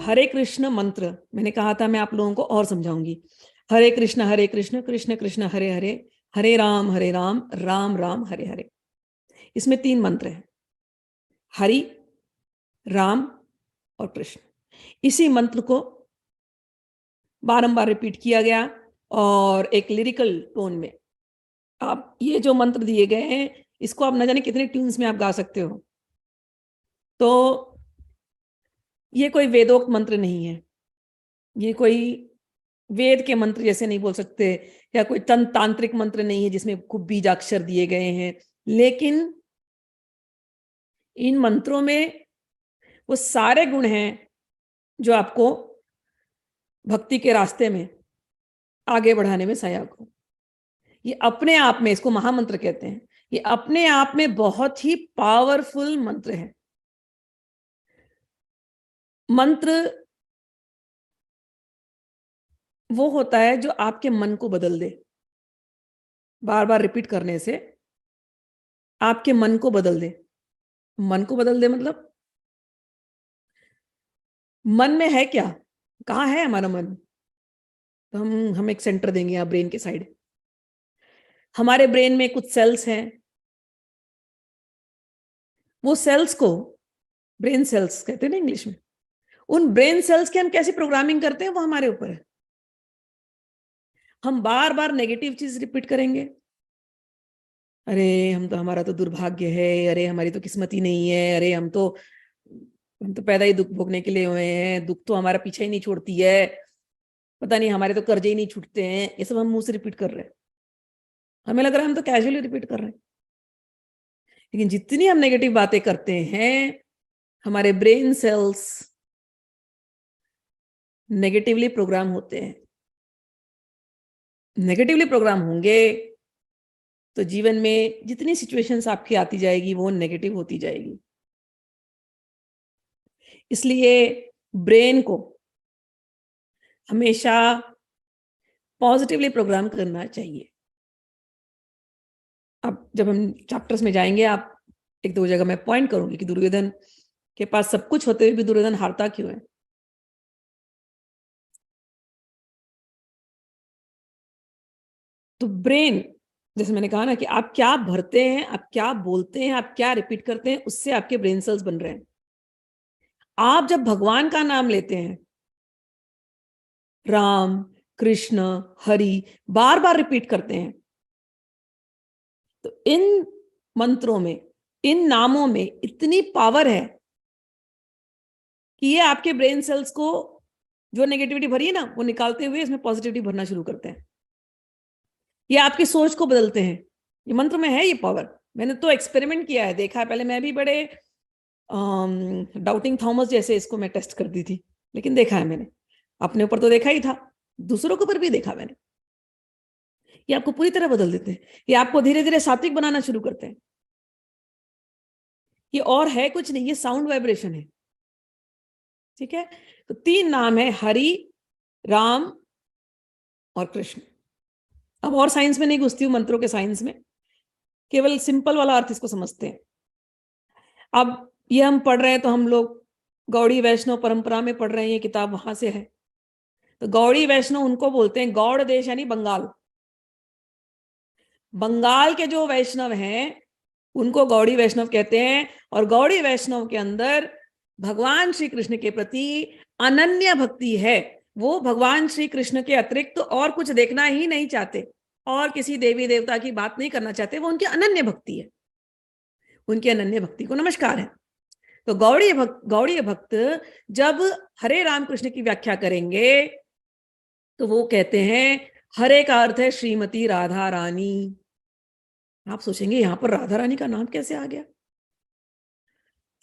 हरे कृष्ण मंत्र मैंने कहा था मैं आप लोगों को और समझाऊंगी। हरे कृष्ण कृष्ण कृष्ण हरे हरे, हरे राम राम राम हरे हरे। इसमें 3 मंत्र हैं, हरि, राम और कृष्ण। इसी मंत्र को बारंबार रिपीट किया गया और एक लिरिकल टोन में। आप ये जो मंत्र दिए गए हैं इसको आप न जाने कितने ट्यून्स में आप गा सकते हो। तो ये कोई वेदोक्त मंत्र नहीं है, ये कोई वेद के मंत्र जैसे नहीं बोल सकते, या कोई तांत्रिक मंत्र नहीं है जिसमें खूब बीजाक्षर दिए गए हैं। लेकिन इन मंत्रों में वो सारे गुण हैं जो आपको भक्ति के रास्ते में आगे बढ़ाने में सहायक हो। ये अपने आप में, इसको महामंत्र कहते हैं, ये अपने आप में बहुत ही पावरफुल मंत्र है। मंत्र वो होता है जो आपके मन को बदल दे। बार बार रिपीट करने से आपके मन को बदल दे। मन को बदल दे मतलब मन में है क्या, कहाँ है हमारा मन? तो हम एक सेंटर देंगे यहाँ ब्रेन के साइड। हमारे ब्रेन में कुछ सेल्स हैं, वो सेल्स को ब्रेन सेल्स कहते हैं ना इंग्लिश में। उन ब्रेन सेल्स की हम कैसी प्रोग्रामिंग करते हैं वो हमारे ऊपर है। हम बार बार नेगेटिव चीज रिपीट करेंगे, अरे हमारा तो दुर्भाग्य है, अरे हमारी तो किस्मत ही नहीं है, अरे हम तो पैदा ही दुख भोगने के लिए हुए हैं, दुख तो हमारा पीछे ही नहीं छोड़ती है, पता नहीं हमारे तो कर्जे ही नहीं छूटते हैं। ये सब हम मुंह से रिपीट कर रहे हैं, हमें लग रहा है हम तो कैजुअली रिपीट कर रहे हैं। लेकिन जितनी हम नेगेटिव बातें करते हैं हमारे ब्रेन सेल्स नेगेटिवली प्रोग्राम होते हैं। नेगेटिवली प्रोग्राम होंगे तो जीवन में जितनी सिचुएशंस आपकी आती जाएगी वो नेगेटिव होती जाएगी। इसलिए ब्रेन को हमेशा पॉजिटिवली प्रोग्राम करना चाहिए। अब जब हम चैप्टर्स में जाएंगे, आप एक दो जगह मैं पॉइंट करूंगी कि दुर्योधन के पास सब कुछ होते हुए भी दुर्योधन हारता क्यों है। तो ब्रेन, जैसे मैंने कहा ना कि आप क्या भरते हैं, आप क्या बोलते हैं, आप क्या रिपीट करते हैं, उससे आपके ब्रेन सेल्स बन रहे हैं। आप जब भगवान का नाम लेते हैं, राम कृष्ण हरि, बार बार रिपीट करते हैं, तो इन मंत्रों में, इन नामों में इतनी पावर है कि ये आपके ब्रेन सेल्स को जो नेगेटिविटी भरी है ना वो निकालते हुए इसमें पॉजिटिविटी भरना शुरू करते हैं। ये आपकी सोच को बदलते हैं। ये मंत्र में है ये पावर। मैंने तो एक्सपेरिमेंट किया है, देखा है। पहले मैं भी बड़े डाउटिंग थॉमस जैसे इसको मैं टेस्ट करती थी, लेकिन देखा है मैंने। अपने ऊपर तो देखा ही था, दूसरों के ऊपर भी देखा मैंने। ये आपको पूरी तरह बदल देते हैं, ये आपको धीरे धीरे सात्विक बनाना शुरू करते हैं। ये और है कुछ नहीं, ये साउंड वाइब्रेशन है। ठीक है, तो 3 नाम है, हरि, राम और कृष्ण। अब और साइंस में नहीं घुसती हूँ, मंत्रों के साइंस में, केवल सिंपल वाला अर्थ इसको समझते हैं। अब ये हम पढ़ रहे हैं तो हम लोग गौड़ी वैष्णव परंपरा में पढ़ रहे हैं, ये किताब वहां से है। तो गौड़ी वैष्णव उनको बोलते हैं, गौड़ देश यानी बंगाल। बंगाल के जो वैष्णव हैं उनको गौड़ी वैष्णव कहते हैं। और गौड़ी वैष्णव के अंदर भगवान श्री कृष्ण के प्रति अनन्य भक्ति है। वो भगवान श्री कृष्ण के अतिरिक्त तो और कुछ देखना ही नहीं चाहते, और किसी देवी देवता की बात नहीं करना चाहते। वो उनकी अनन्य भक्ति है, उनकी अनन्य भक्ति को नमस्कार है। तो गौड़ी भक्त जब हरे राम कृष्ण की व्याख्या करेंगे तो वो कहते हैं, हरे का अर्थ है श्रीमती राधा रानी। आप सोचेंगे यहां पर राधा रानी का नाम कैसे आ गया,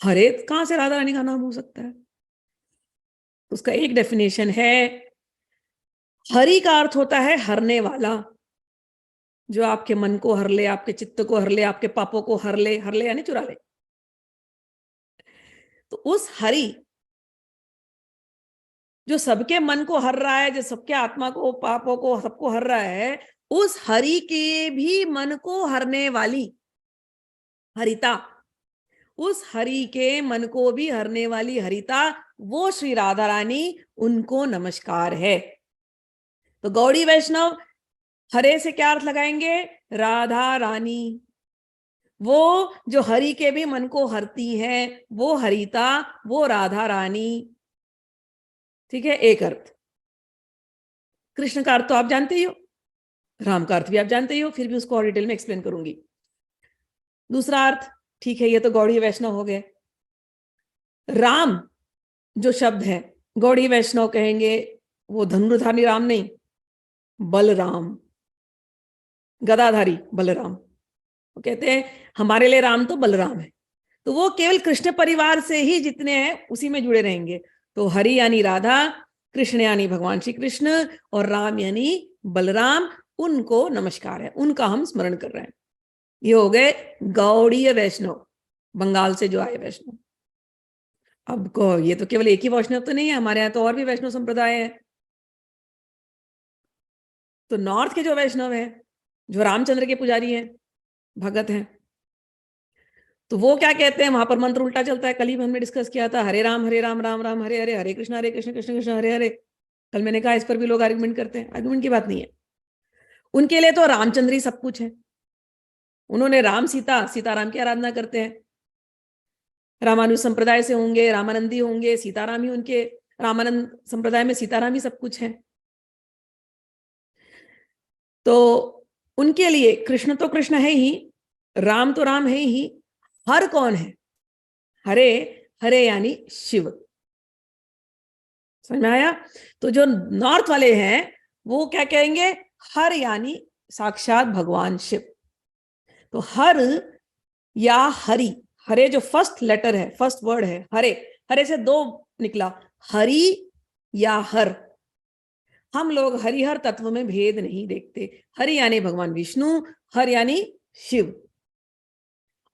हरे कहां से राधा रानी का नाम हो सकता है? उसका एक डेफिनेशन है, हरि का अर्थ होता है हरने वाला, जो आपके मन को हर ले, आपके चित्त को हर ले, आपके पापों को हर ले यानी चुरा ले। तो उस हरि जो सबके मन को हर रहा है, जो सबके आत्मा को, पापों को, सबको हर रहा है, उस हरि के भी मन को हरने वाली हरिता, उस हरि के मन को भी हरने वाली हरिता वो श्री राधा रानी, उनको नमस्कार है। तो गौड़ी वैष्णव हरे से क्या अर्थ लगाएंगे? राधा रानी, वो जो हरि के भी मन को हरती है, वो हरिता, वो राधा रानी। ठीक है, एक अर्थ। कृष्ण का अर्थ तो आप जानते ही हो, राम का अर्थ भी आप जानते ही हो, फिर भी उसको और डिटेल में एक्सप्लेन करूंगी। दूसरा अर्थ, ठीक है, ये तो गौड़ी वैष्णव हो गए। राम जो शब्द है, गौड़ी वैष्णव कहेंगे वो धनुर्धारी राम नहीं, बलराम, गदाधारी बलराम। वो कहते हैं हमारे लिए राम तो बलराम है, तो वो केवल कृष्ण परिवार से ही जितने हैं उसी में जुड़े रहेंगे। तो हरि यानी राधा, कृष्ण यानी भगवान श्री कृष्ण, और राम यानी बलराम, उनको नमस्कार है, उनका हम स्मरण कर रहे हैं। ये हो गए गौड़ीय वैष्णव, बंगाल से जो आए वैष्णव। अब को ये तो केवल एक ही वैष्णव तो नहीं है, हमारे यहाँ तो और भी वैष्णव संप्रदाय है। तो नॉर्थ के जो वैष्णव है, जो रामचंद्र के पुजारी हैं, भगत हैं, तो वो क्या कहते हैं, वहां पर मंत्र उल्टा चलता है। कल ही हमने डिस्कस किया था, हरे राम राम राम हरे हरे, हरे कृष्ण कृष्ण कृष्ण हरे हरे। कल मैंने कहा इस पर भी लोग आर्गुमेंट करते हैं, आर्गुमेंट की बात नहीं है। उनके लिए तो रामचंद्र ही सब कुछ है। उन्होंने राम सीता, सीताराम की आराधना करते हैं। रामानुज संप्रदाय से होंगे, रामानंदी होंगे, सीताराम ही उनके, रामानंद संप्रदाय में सीताराम ही सब कुछ है। तो उनके लिए कृष्ण तो कृष्ण है ही, राम तो राम है ही। हर कौन है? हरे, हरे यानी शिव। समझ में आया? तो जो नॉर्थ वाले हैं वो क्या कहेंगे? हर यानी साक्षात भगवान शिव। तो हर या हरि, हरे जो फर्स्ट लेटर है, फर्स्ट वर्ड है हरे, हरे से दो निकला, हरि या हर। हम लोग हरिहर तत्व में भेद नहीं देखते। हरि यानी भगवान विष्णु, हर यानी शिव।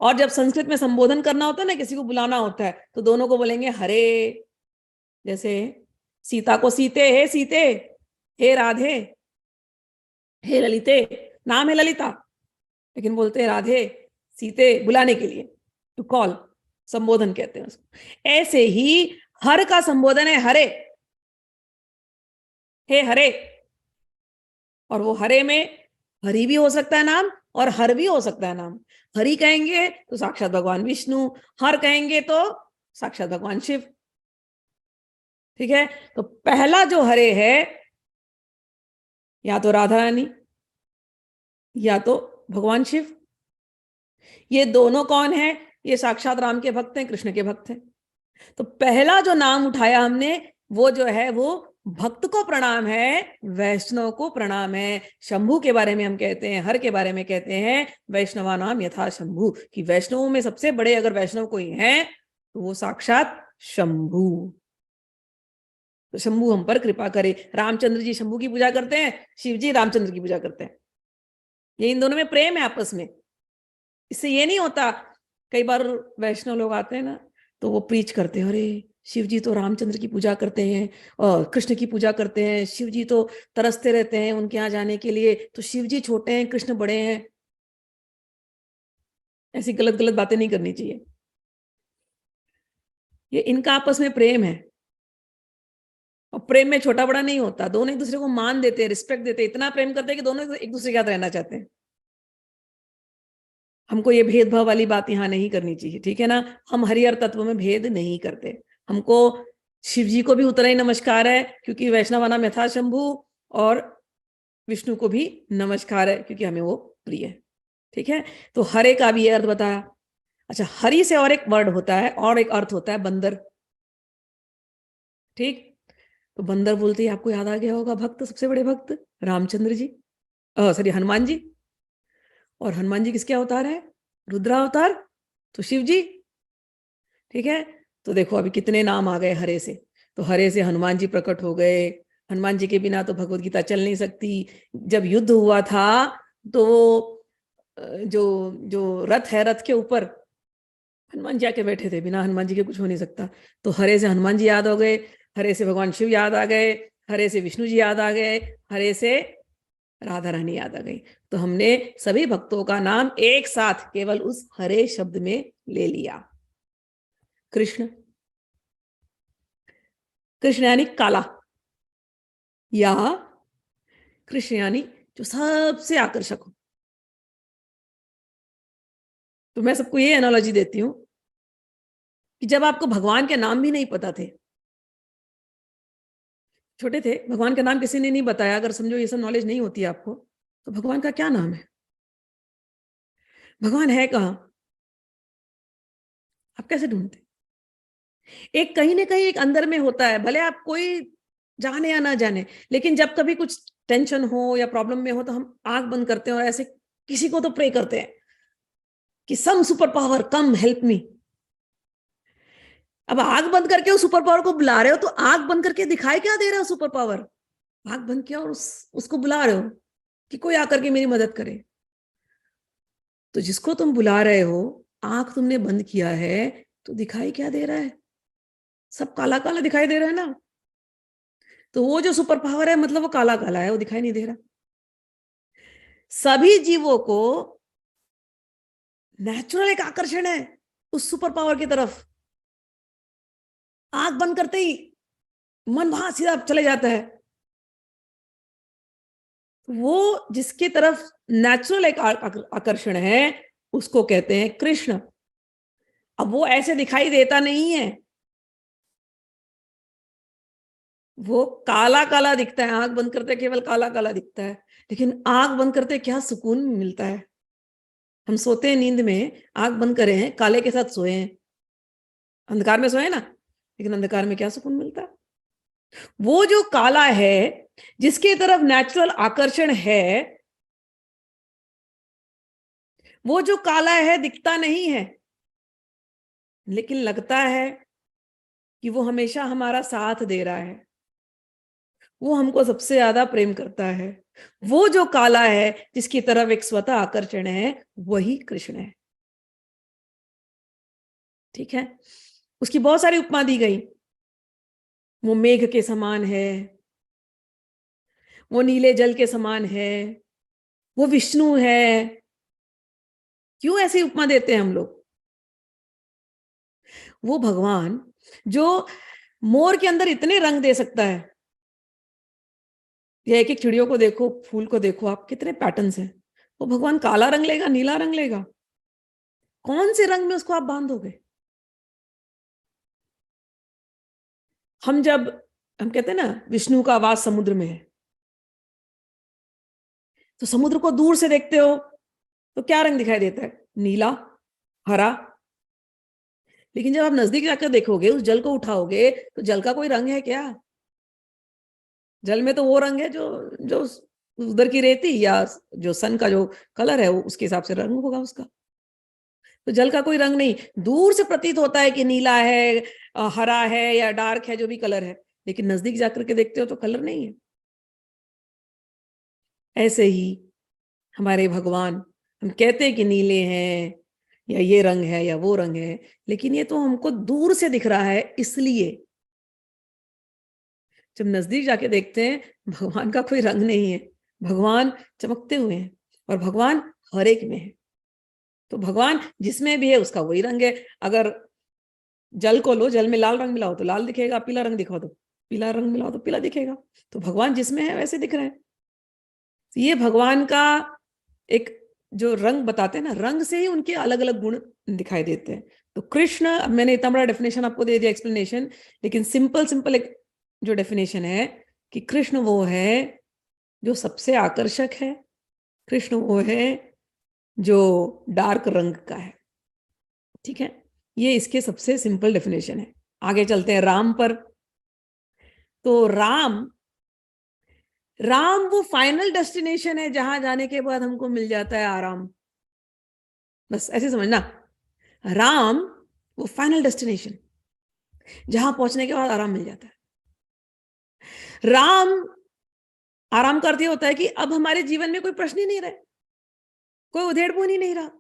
और जब संस्कृत में संबोधन करना होता है ना, किसी को बुलाना होता है, तो दोनों को बोलेंगे हरे। जैसे सीता को सीते, हे सीते, हे राधे, हे ललिते, नाम है ललिता, लेकिन बोलते हैं राधे, सीते, बुलाने के लिए, टू कॉल, संबोधन कहते हैं उसको। ऐसे ही हर का संबोधन है हरे, हे हरे। और वो हरे में हरि भी हो सकता है नाम, और हर भी हो सकता है नाम। हरि कहेंगे तो साक्षात भगवान विष्णु, हर कहेंगे तो साक्षात भगवान शिव। ठीक है, तो पहला जो हरे है, या तो राधा रानी या तो भगवान शिव। ये दोनों कौन है? ये साक्षात राम के भक्त हैं, कृष्ण के भक्त हैं। तो पहला जो नाम उठाया हमने, वो जो है वो भक्त को प्रणाम है, वैष्णव को प्रणाम है। शंभू के बारे में हम कहते हैं, हर के बारे में कहते हैं वैष्णवा नाम यथा शंभू, कि वैष्णवों में सबसे बड़े अगर वैष्णव कोई हैं तो वो साक्षात शंभू। तो शंभू हम पर कृपा करे। रामचंद्र जी शंभू की पूजा करते हैं, शिव जी रामचंद्र की पूजा करते हैं। ये इन दोनों में प्रेम है आपस में। इससे ये नहीं होता, कई बार वैष्णव लोग आते हैं ना, तो वो प्रीच करते हैं, अरे शिव जी तो रामचंद्र की पूजा करते हैं और कृष्ण की पूजा करते हैं, शिव जी तो तरसते रहते हैं उनके यहाँ जाने के लिए, तो शिव जी छोटे हैं कृष्ण बड़े हैं। ऐसी गलत गलत बातें नहीं करनी चाहिए। ये इनका आपस में प्रेम है, और प्रेम में छोटा बड़ा नहीं होता। दोनों एक दूसरे को मान देते हैं, रिस्पेक्ट देते हैं, इतना प्रेम करते हैं कि दोनों एक दूसरे के साथ रहना चाहते हैं। हमको ये भेदभाव वाली बात यहाँ नहीं करनी चाहिए, ठीक है ना। हम हरिहर तत्व में भेद नहीं करते। हमको शिव जी को भी उतना ही नमस्कार है क्योंकि वैष्णव नाम यथा शंभु, और विष्णु को भी नमस्कार है क्योंकि हमें वो प्रिय है। ठीक है, तो हरे का भी ये अर्थ बताया। अच्छा, हरि से और एक वर्ड होता है, और एक अर्थ होता है बंदर। ठीक, तो बंदर बोलते ही आपको याद आ गया होगा भक्त, सबसे बड़े भक्त रामचंद्र जी, सॉरी हनुमान जी। और हनुमान जी किसके अवतार है? रुद्रावतार, तो शिव जी। ठीक है, तो देखो अभी कितने नाम आ गए हरे से। तो हरे से हनुमान जी प्रकट हो गए। हनुमान जी के बिना तो भगवत गीता चल नहीं सकती। जब युद्ध हुआ था तो जो जो रथ है, रथ के ऊपर हनुमान जी आके बैठे थे, बिना हनुमान जी के कुछ हो नहीं सकता। तो हरे से हनुमान जी याद हो गए, हरे से भगवान शिव याद आ गए, हरे से विष्णु जी याद आ गए, हरे से राधा रानी याद आ गई। तो हमने सभी भक्तों का नाम एक साथ केवल उस हरे शब्द में ले लिया। कृष्ण, कृष्ण यानी काला, या कृष्ण यानी जो सबसे आकर्षक हो। तो मैं सबको ये एनालॉजी देती हूं कि जब आपको भगवान के नाम भी नहीं पता थे, छोटे थे, भगवान का नाम किसी ने नहीं बताया, अगर समझो ये सब नॉलेज नहीं होती आपको, तो भगवान का क्या नाम है, भगवान है कहाँ, आप कैसे ढूंढते? एक कहीं ना कहीं एक अंदर में होता है, भले आप कोई जाने या ना जाने, लेकिन जब कभी कुछ टेंशन हो या प्रॉब्लम में हो तो हम आंख बंद करते हैं और ऐसे किसी को तो प्रे करते हैं कि सम सुपर पावर कम हेल्प मी। अब आंख बंद करके उस सुपर पावर को बुला रहे हो, तो आंख बंद करके दिखाई क्या दे रहा है सुपर पावर? आंख बंद किया और उसको बुला रहे हो कि कोई आकर के मेरी मदद करे। तो जिसको तुम बुला रहे हो, आंख तुमने बंद किया है, तो दिखाई क्या दे रहा है? सब काला काला दिखाई दे रहा है ना। तो वो जो सुपर पावर है, मतलब वो काला काला है, वो दिखाई नहीं दे रहा। सभी जीवों को नेचुरल एक आकर्षण है उस सुपर पावर की तरफ। आंख बंद करते ही मन वहां सीधा चले जाता है। वो जिसकी तरफ नेचुरल एक आकर्षण है, उसको कहते हैं कृष्ण। अब वो ऐसे दिखाई देता नहीं है, वो काला काला दिखता है, आंख बंद करते केवल काला काला दिखता है। लेकिन आंख बंद करते क्या सुकून मिलता है। हम सोते हैं नींद में, आंख बंद करे हैं, काले के साथ सोए हैं, अंधकार में सोए ना, लेकिन अंधकार में क्या सुकून मिलता है? वो जो काला है, जिसके तरफ नेचुरल आकर्षण है, वो जो काला है दिखता नहीं है, लेकिन लगता है कि वो हमेशा हमारा साथ दे रहा है, वो हमको सबसे ज्यादा प्रेम करता है। वो जो काला है, जिसकी तरफ एक स्वतः आकर्षण है, वही कृष्ण है। ठीक है, उसकी बहुत सारी उपमा दी गई। वो मेघ के समान है, वो नीले जल के समान है, वो विष्णु है। क्यों ऐसी उपमा देते हैं हम लोग? वो भगवान जो मोर के अंदर इतने रंग दे सकता है, या एक एक चिड़ियों को देखो, फूल को देखो, आप कितने पैटर्न्स हैं। वो भगवान काला रंग लेगा, नीला रंग लेगा? कौन से रंग में उसको आप बांधोगे? हम कहते हैं ना, विष्णु का आवास समुद्र में है, तो समुद्र को दूर से देखते हो तो क्या रंग दिखाई देता है? नीला, हरा। लेकिन जब आप नजदीक जाकर देखोगे, उस जल को उठाओगे, तो जल का कोई रंग है क्या? जल में तो वो रंग है जो जो उधर की रेती या जो सन का जो कलर है, उसके हिसाब से रंग होगा उसका। तो जल का कोई रंग नहीं, दूर से प्रतीत होता है कि नीला है, हरा है या डार्क है, जो भी कलर है, लेकिन नजदीक जाकर के देखते हो तो कलर नहीं है। ऐसे ही हमारे भगवान, हम कहते हैं कि नीले हैं या ये रंग है या वो रंग है, लेकिन ये तो हमको दूर से दिख रहा है। इसलिए जब नजदीक जाके देखते हैं, भगवान का कोई रंग नहीं है, भगवान चमकते हुए हैं, और भगवान हर एक में है। तो भगवान जिसमें भी है उसका वही रंग है। अगर जल को लो, जल में लाल रंग मिलाओ तो लाल दिखेगा, पीला रंग दिखाओ तो पीला रंग मिलाओ तो पीला दिखेगा। तो भगवान जिसमें है वैसे दिख रहे हैं। तो ये भगवान का एक जो रंग बताते हैं ना, रंग से ही उनके अलग अलग गुण दिखाई देते हैं। तो कृष्ण, अब मैंने इतना बड़ा डेफिनेशन आपको दे दिया, एक्सप्लेनेशन, लेकिन सिंपल सिंपल एक जो डेफिनेशन है कि कृष्ण वो है जो सबसे आकर्षक है, कृष्ण वो है जो डार्क रंग का है। ठीक है, ये इसके सबसे सिंपल डेफिनेशन है। आगे चलते हैं राम पर। तो राम, राम वो फाइनल डेस्टिनेशन है जहां जाने के बाद हमको मिल जाता है आराम। बस ऐसे समझना, राम वो फाइनल डेस्टिनेशन, जहां पहुंचने के बाद आराम मिल जाता है। राम, आराम का अर्थ ये होता है कि अब हमारे जीवन में कोई प्रश्न ही नहीं रहे, कोई उधेड़पुन ही नहीं रहा।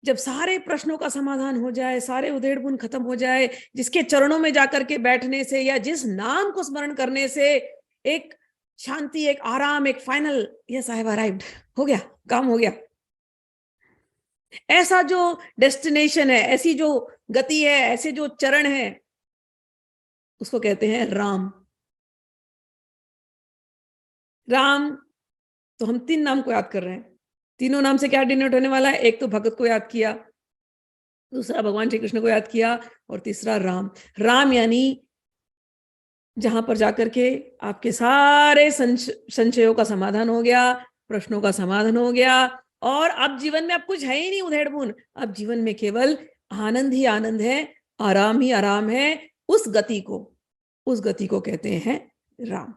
जब सारे प्रश्नों का समाधान हो जाए, सारे उधेड़पुन खत्म हो जाए, जिसके चरणों में जाकर के बैठने से या जिस नाम को स्मरण करने से एक शांति, एक आराम, एक final, yes I have arrived, हो गया, काम हो गया। ऐसा जो डेस्टिनेशन है, ऐसी जो गति है, ऐसे जो चरण है, उसको कहते हैं राम। राम, तो हम 3 नाम को याद कर रहे हैं। तीनों नाम से क्या डिनोट होने वाला है? एक तो भगत को याद किया, दूसरा भगवान श्री कृष्ण को याद किया, और तीसरा राम। राम यानी जहां पर जाकर के आपके सारे संशयों का समाधान हो गया, प्रश्नों का समाधान हो गया, और अब जीवन में अब कुछ है ही नहीं उधेड़ बुन, अब जीवन में केवल आनंद ही आनंद है, आराम ही आराम है। उस गति को कहते हैं राम।